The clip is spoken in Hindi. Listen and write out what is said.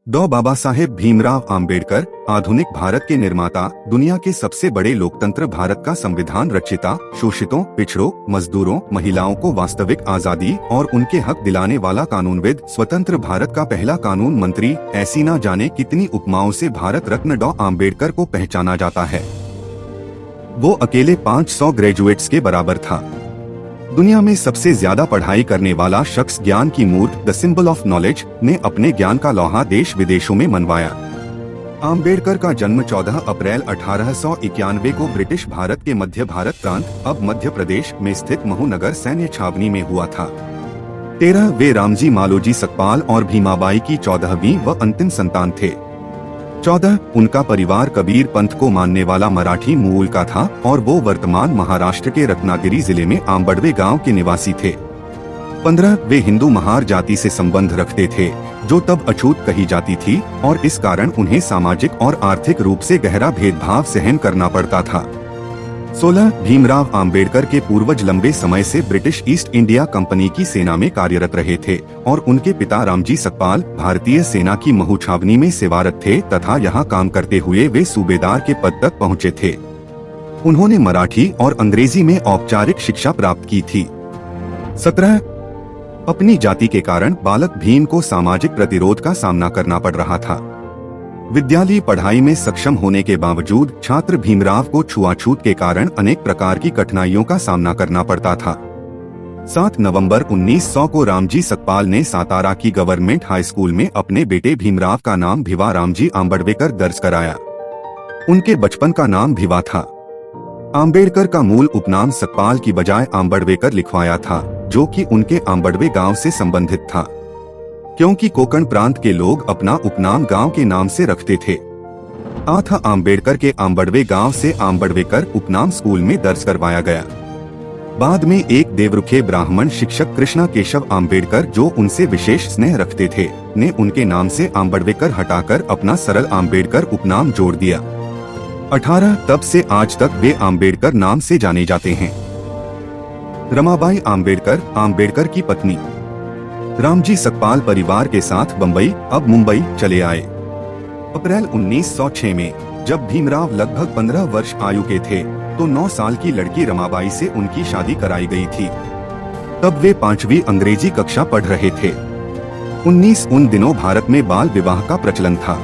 डॉ बाबा साहेब भीमराव आम्बेडकर आधुनिक भारत के निर्माता, दुनिया के सबसे बड़े लोकतंत्र भारत का संविधान रचयिता, शोषितों, पिछड़ों, मजदूरों, महिलाओं को वास्तविक आजादी और उनके हक दिलाने वाला कानूनविद, स्वतंत्र भारत का पहला कानून मंत्री, ऐसी न जाने कितनी उपमाओं से भारत रत्न डॉ आम्बेडकर को पहचाना जाता है। वो अकेले 500 ग्रेजुएट्स के बराबर था। दुनिया में सबसे ज्यादा पढ़ाई करने वाला शख्स, ज्ञान की मूर्त, द सिंबल ऑफ नॉलेज, ने अपने ज्ञान का लोहा देश विदेशों में मनवाया। आम्बेडकर का जन्म 14 अप्रैल 1891 को ब्रिटिश भारत के मध्य भारत प्रांत, अब मध्य प्रदेश में स्थित महूनगर सैन्य छावनी में हुआ था। 13 वे रामजी मालोजी सकपाल और भीमाबाई की 14वीं व अंतिम संतान थे। 14 उनका परिवार कबीर पंथ को मानने वाला मराठी मूल का था और वो वर्तमान महाराष्ट्र के रत्नागिरी जिले में आंबडवे गांव के निवासी थे। 15 वे हिंदू महार जाति से संबंध रखते थे, जो तब अछूत कही जाती थी और इस कारण उन्हें सामाजिक और आर्थिक रूप से गहरा भेदभाव सहन करना पड़ता था। 16 भीमराव आम्बेडकर के पूर्वज लंबे समय से ब्रिटिश ईस्ट इंडिया कंपनी की सेना में कार्यरत रहे थे और उनके पिता रामजी सकपाल भारतीय सेना की महू छावनी में सेवारत थे तथा यहाँ काम करते हुए वे सूबेदार के पद तक पहुँचे थे। उन्होंने मराठी और अंग्रेजी में औपचारिक शिक्षा प्राप्त की थी। 17 अपनी जाति के कारण बालक भीम को सामाजिक प्रतिरोध का सामना करना पड़ रहा था। विद्यालयी पढ़ाई में सक्षम होने के बावजूद छात्र भीमराव को छुआछूत के कारण अनेक प्रकार की कठिनाइयों का सामना करना पड़ता था। 7 नवंबर 1900 को रामजी सकपाल ने सातारा की गवर्नमेंट हाई स्कूल में अपने बेटे भीमराव का नाम भिवा रामजी आम्बेडकर दर्ज कराया। उनके बचपन का नाम भिवा था। आम्बेडकर का मूल उपनाम सकपाल की बजाय आम्बेडकर लिखवाया था, जो कि उनके आम्बडवे गांव से संबंधित था, क्योंकि कोंकण प्रांत के लोग अपना उपनाम गांव के नाम से रखते थे। था आम्बेडकर के आम्बडवे गांव से आम्बेडकर उपनाम स्कूल में दर्ज करवाया गया। बाद में एक देवरुखे ब्राह्मण शिक्षक कृष्णा केशव आम्बेडकर, जो उनसे विशेष स्नेह रखते थे, ने उनके नाम से आम्बेडकर हटाकर अपना सरल आम्बेडकर उपनाम जोड़ दिया। 18 तब से आज तक वे आम्बेडकर नाम से जाने जाते हैं। रमाबाई आम्बेडकर, आम्बेडकर की पत्नी। रामजी सकपाल परिवार के साथ बम्बई, अब मुंबई चले आए। अप्रैल 1906 में जब भीमराव लगभग 15 वर्ष आयु के थे तो 9 साल की लड़की रमाबाई से उनकी शादी कराई गई थी। तब वे 5वीं अंग्रेजी कक्षा पढ़ रहे थे। 19 उन दिनों भारत में बाल विवाह का प्रचलन था।